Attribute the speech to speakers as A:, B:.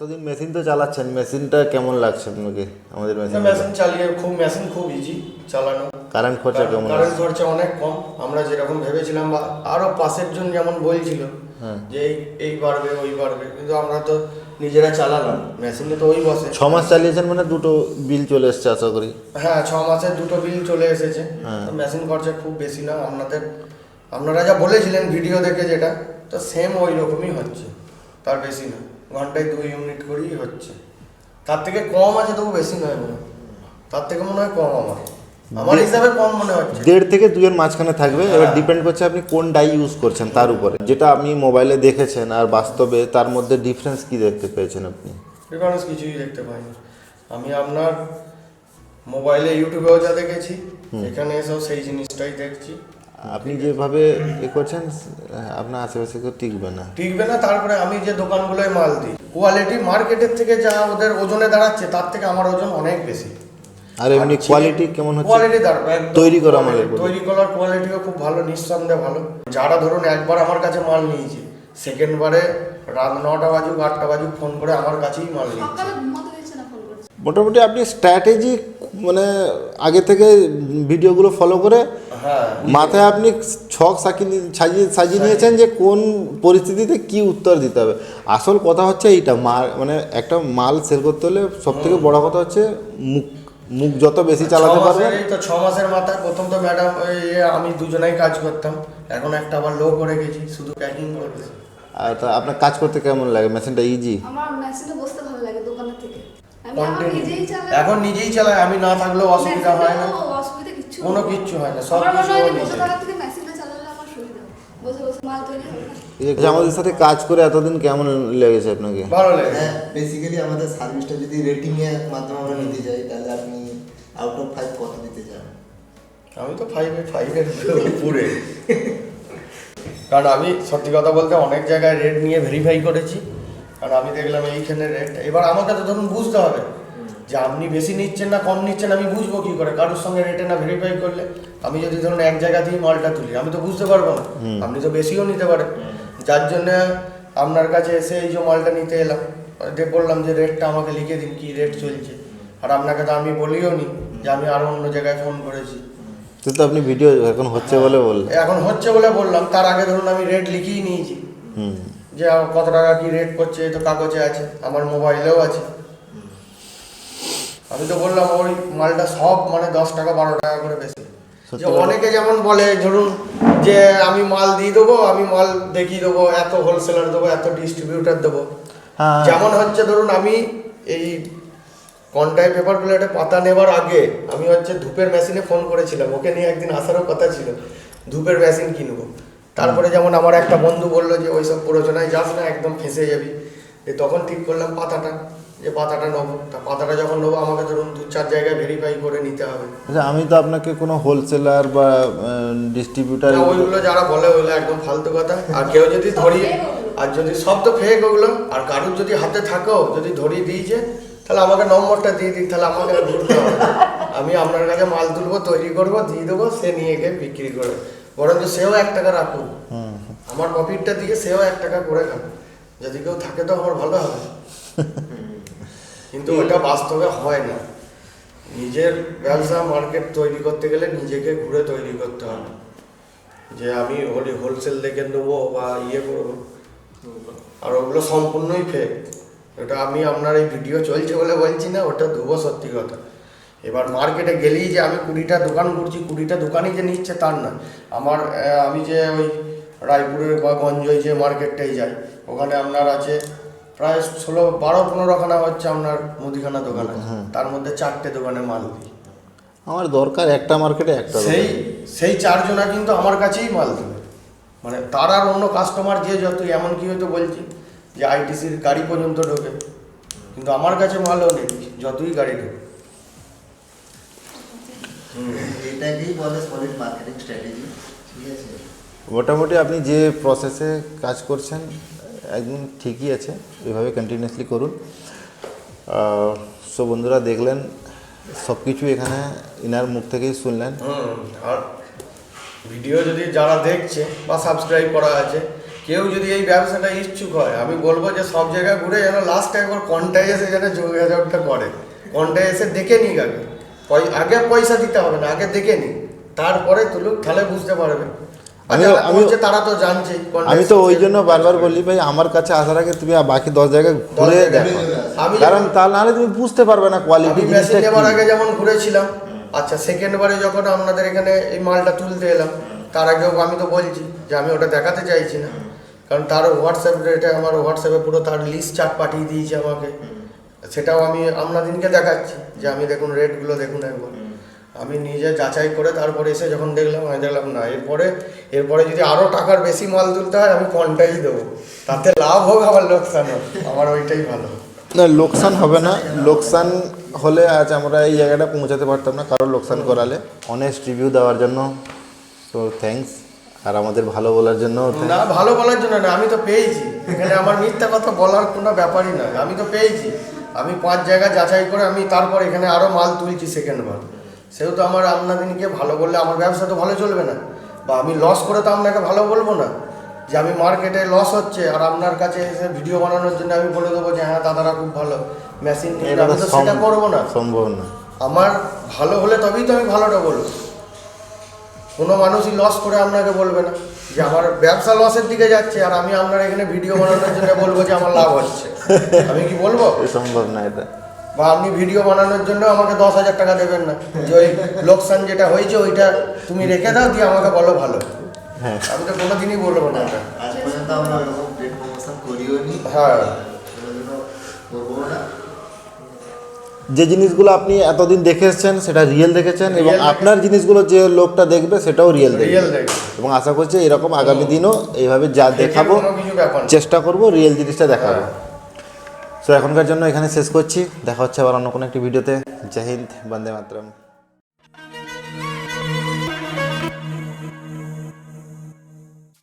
A: এতদিন মেশিন তো চালাচ্ছেন, মেশিনটা কেমন লাগছে আপনাকে? আমাদের
B: মেশিন চালিয়ে খুব ইজি চালানো।
A: কারেন্ট খরচা কেমন?
B: কারেন্ট খরচা অনেক কম। আমরা যেরকম ভেবেছিলাম বা আরো পাশের জন যেমন বলছিল যে এই বাড়বে ওই বাড়বে, কিন্তু আমরা তো নিজেরা চালালাম। মেশিনে তো ওই বসে
A: 6 মাস চালিয়েছেন মানে দুটো বিল চলে এসছে আশা করি।
B: হ্যাঁ, 6 মাসে দুটো বিল চলে এসেছে। মেশিন খরচা খুব বেশি না। আপনারা যা বলেছিলেন ভিডিও দেখে যেটা, তো সেম ওই রকমই হচ্ছে, তার বেশি না। ঘন্টায় 2 ইউনিট করেই হচ্ছে। তার থেকে কম আছে, তবু বেশি নয় মনে হয়। তার থেকে মনে হয় কম আমার হিসাবে কম মনে হচ্ছে।
A: 1.5 থেকে 2 এর মাঝখানে থাকবে। এবার ডিপেন্ড করছে আপনি কোন ডাই ইউজ করছেন তার উপরে। যেটা আপনি মোবাইলে দেখেছেন আর বাস্তবে তার মধ্যে ডিফারেন্স কি দেখতে পেয়েছেন আপনি?
B: ডিফারেন্স কিছুই দেখতে পাইনি। আমি আপনার মোবাইলে ইউটিউবেও যা দেখেছি, এখানে এসেও সেই জিনিসটাই দেখছি।
A: আপনি যেভাবে করছেন আপনার আশেপাশে কেউ টিকবে না।
B: তারপরে আমি যে দোকানগুলোয় মাল দিই, কোয়ালিটি মার্কেটের থেকে যা ওদের ওজনে দাঁড়াচ্ছে, তার থেকে আমার ওজন অনেক বেশি।
A: আর এমনি কোয়ালিটি কেমন হচ্ছে?
B: কোয়ালিটি দাঁড়াবে
A: তৈরি করা মালের
B: তৈরি করার কোয়ালিটিও খুব ভালো, নিঃসন্দেহে ভালো। যারা ধরুন একবার আমার কাছে মাল নিয়েছে, সেকেন্ড বারে রাত 9টা বাজুক 8টা বাজুক ফোন করে আমার কাছেই মাল নিচ্ছে।
A: মোটামুটি আপনি স্ট্র্যাটেজি মানে আগে থেকে ভিডিওগুলো ফলো করে মাথায় আপনি ছক সাজিয়ে নিয়েছেন যে কোন পরিস্থিতিতে কি উত্তর দিতে হবে। আসল কথা হচ্ছে এইটা, মানে একটা মাল সেল করতে হলে সব থেকে বড় কথা হচ্ছে মুখ যত বেশি চালাতে পারবে।
B: এই তো 6 মাসের মাথায় প্রথম তো ম্যাডাম আমি দুজনেই কাজ করতাম, এখন একটা আবার লো করে গেছি, শুধু প্যাকিং করতে।
A: আর তা আপনার কাজ করতে কেমন লাগে? মেশিনটা ইজি?
C: আমার মেশিনে বসতে ভালো লাগে দোকানের থেকে।
B: এখন নিজেই চালাই, আমি না থাকলেও অসুবিধা হয় না, কোনো কিচ্ছু হয় না, সব কিছু
A: আমাদের সাথে কাজ করে এতদিন কেমন লেগেছে আপনাকে?
B: ভালো লাগে।
D: হ্যাঁ, বেসিক্যালি আমাদের সার্ভিসটা যদি রেটিং এর মাধ্যমে আমরা নিতে যাই, তাহলে আপনি আউট অফ 5 কত দিতে চান?
B: আমি তো 5 এর উপরে। কারণ আমি সত্যি কথা বলতে অনেক জায়গায় রেট নিয়ে ভেরিফাই করেছি, কারণ আমি দেখলাম এইখানে রেট। এবার আমাকে তো ধরুন বুঝতে হবে যে আপনি বেশি নিচ্ছেন না কম নিচ্ছেন, আমি বুঝবো কি করে কারোর সঙ্গে রেটে না ভেরিফাই করলে? আমি যদি ধরুন এক জায়গা দিয়ে মালটা তুলি, আমি তো বুঝতে পারবো না, আপনি তো বেশিও নিতে পারেন। যার জন্য আপনার কাছে এসে এই যে মালটা নিতে এলাম, বললাম যে রেটটা আমাকে লিখে দিন, কি রেট চলছে। আর আপনাকে তো আমি বলিও নি যে আমি আরো অন্য জায়গায় ফোন করেছি।
A: তো আপনি ভিডিও এখন হচ্ছে বলে বললেন।
B: এখন হচ্ছে বলে বললাম, তার আগে ধরুন আমি রেট লিখিয়ে নিয়েছি যে কত টাকা কি রেট করছে, তো কাগজে আছে, আমার মোবাইলেও আছে। আমি তো বললাম ওই মালটা সব মানে 10 টাকা 12 টাকা করে বেশি। যে অনেকে যেমন বলে ধরুন যে আমি মাল দিয়ে দেবো, আমি মাল দেখিয়ে দেবো, এত হোলসেলার দেবো, এত ডিস্ট্রিবিউটার দেবো। যেমন হচ্ছে ধরুন আমি এই কন্টাই পেপার প্লেটে পাতা নেবার আগে আমি হচ্ছে ধূপের মেশিনে ফোন করেছিলাম, ওকে নিয়ে একদিন আসারও কথা ছিল, ধূপের মেশিন কিনবো। তারপরে যেমন আমার একটা বন্ধু বললো যে ওইসব প্ররোচনায় যাস না, একদম ফেঁসে যাবি। তখন ঠিক করলাম পাতাটা নেবো। তা পাতাটা যখন নেবো আমাকে ধরুন 2-4 জায়গায় ভেরিফাই করে নিতে হবে।
A: আচ্ছা, আমি তো আপনাকে কোনো হোলসেলার বা ডিস্ট্রিবিউটার,
B: ওইগুলো যারা বলে ওইগুলো একদম ফালতু কথা। আর কেউ যদি ধরিয়ে, আর যদি সব তো ফেক ওগুলো, আর কারুর যদি হাতে থাকেও যদি ধরিয়ে দিয়েছে, তাহলে আমাকে নম্বরটা দিয়ে দিন, তাহলে আমাকে ঘুরতে হবে। আমি আপনার কাছে মাল তুলবো, তৈরি করবো, দিয়ে দেবো, সে নিয়ে গিয়ে বিক্রি করবে। বরঞ্চ সেও 1 টাকা রাখুন, আমার প্রফিটটা দিয়ে সেও 1 টাকা করে খাবে। যদি কেউ থাকে তো আমার ভালো হবে, কিন্তু ওটা বাস্তবে হয় না। নিজের ব্যবসা মার্কেট তৈরি করতে গেলে নিজেকে ঘুরে তৈরি করতে হবে, যে আমি হোলসেল দেখে নেবো বা করবো। আর ওগুলো সম্পূর্ণই ফেক। ওটা আমি আপনার এই ভিডিও চলছে বলে বলছি না, ওটা দেবো সত্যি কথা। এবার মার্কেটে গেলেই যে আমি 20টা দোকান ঘুরছি, 20টা দোকানই যে নিচ্ছে তার না। আমি যে ওই রায়পুরের বা গঞ্জয় যে মার্কেটটাই যাই, ওখানে আপনার আছে প্রায় 16-12-15 খানা হচ্ছে আপনার মুদিখানা দোকান আছে, তার মধ্যে 4টে দোকানে মাল দিই।
A: আমার দরকার একটা মার্কেটে একটা,
B: সেই 4 জনা কিন্তু আমার কাছেই মাল দেবে। মানে তার আর অন্য কাস্টমার যে যত, এমন কি হয়তো বলছি যে আইটিসির গাড়ি পর্যন্ত ঢোকে, কিন্তু আমার কাছে মালও নেই, যতই গাড়ি ঢোকে।
D: এটাকেই বলে সলিড মার্কেটিং স্ট্র্যাটেজি, ঠিক আছে?
A: মোটামুটি আপনি যে প্রসেসে কাজ করছেন একদম ঠিকই আছে, এভাবে কন্টিনিউয়াসলি করুন। সো বন্ধুরা দেখলেন, সব কিছু এখানে ইনার মুখ থেকেই শুনলেন।
B: আর ভিডিও যদি যারা দেখছে বা সাবস্ক্রাইব করা আছে, কেউ যদি এই ব্যবসাটা ইচ্ছুক হয়, আমি বলবো যে সব জায়গায় ঘুরে যেন লাস্ট একবার কন্টায় এসে যেন যোগাযোগটা করে, কন্টায় এসে দেখে নিক আগে। আগে পয়সা দিতে হবে না, আগে দেখে নিক, তারপরে তুলুক, তাহলে বুঝতে পারবে। তারা তো জানছে।
A: আমি তো ওই জন্য বারবার বলি ভাই, আমার কাছে আসার আগে তুমি বাকি 10 জায়গায় ঘুরে দেখো, কারণ তা নাহলে তুমি বুঝতে পারবে না কোয়ালিটি
B: মেশিন নেওয়ার আগে যেমন ঘুরেছিলাম, আচ্ছা সেকেন্ড বারে যখন আপনাদের এখানে এই মালটা তুলতে এলাম, তার আগেও আমি তো বলছি যে আমি ওটা দেখাতে চাইছি না, কারণ তার হোয়াটসঅ্যাপ রেটে আমার হোয়াটসঅ্যাপে পুরো তার লিস্ট চার্ট পাঠিয়ে দিয়েছে আমাকে, সেটাও আমি আপনাদেরকে দেখাচ্ছি যে আমি দেখুন রেটগুলো দেখুন একবার। আমি নিজে যাচাই করে তারপরে এসে যখন দেখলাম, আমি দেখলাম না, এরপরে যদি আরও টাকার বেশি মাল তুলতে হয় আমি কনটাই দেবো, তাতে লাভ হোক আবার লোকসান হোক, আমার ওইটাই ভালো।
A: না, লোকসান হবে না। লোকসান হলে আজ আমরা এই জায়গাটা পৌঁছাতে পারতাম না, কারোর লোকসান করালে। অনেস্ট রিভিউ দেওয়ার জন্য তো থ্যাঙ্কস, আর আমাদের ভালো বলার জন্য
B: না, ভালো বলার জন্য না, আমি তো পেয়েছি এখানে, আমার মিথ্যা কথা বলার কোনো ব্যাপারই নয়, আমি তো পেয়েছি। আমি 5 জায়গা যাচাই করে আমি তারপর এখানে আরও মাল তুলছি সেকেন্ড বার, সেহেতু আমার আপনাদেরকে ভালো বললে আমার ব্যবসা তো ভালো চলবে না, বা আমি লস করে তো আপনাকে ভালো বলবো না যে আমি মার্কেটে লস হচ্ছে আর আপনার কাছে এসে ভিডিও বানানোর জন্য আমি বলে দেবো যে হ্যাঁ দাদারা খুব ভালো মেশিন, আমি তো সেটা করবো না,
A: সম্ভব না।
B: আমার ভালো হলে তবেই তো আমি ভালোটা বলবো। কোনো মানুষই লস করে আপনাকে বলবে না যে আমার ব্যবসা লসের দিকে যাচ্ছে আর আমি আপনার এখানে ভিডিও বানানোর জন্য বলবো যে আমার লাভ হচ্ছে, আমি কি বলবো?
A: সম্ভব না এটা।
B: বা আপনি ভিডিও বানানোর জন্য আমাকে 10,000 টাকা দেবেন না, যে ওই লোকসান যেটা হয়েছে ওইটা তুমি রেখে দাও, দিয়ে আমাকে বলো ভালো।
A: হ্যাঁ,
B: আমি তো কোনোদিনই বলবো না এটা।
D: আজ পর্যন্ত আমরা ওরকম পেড প্রমোশন করিও নি,
B: হ্যাঁ,
D: কোনোদিনও করবো না।
A: যে জিনিসগুলো আপনি এতদিন দেখে এসেছেন সেটা রিয়েল দেখেছেন, এবং
B: Real
A: আপনার জিনিসগুলো যে লোকটা দেখবে সেটাও রিয়েল দেখবে,
B: রিয়েল দেখবে।
A: এবং আশা করছি এরকম আগামী দিনও এইভাবে যা দেখাবো
B: কোনো কিছু ব্যাপার না।
A: চেষ্টা করব রিয়েল জিনিসটা দেখাবো।
B: হ্যাঁ।
A: সো এখনকার জন্য এখানে শেষ করছি, দেখা হচ্ছে আবার অন্য কোনো একটি ভিডিওতে। জয় হিন্দ, বন্দে মাতরম।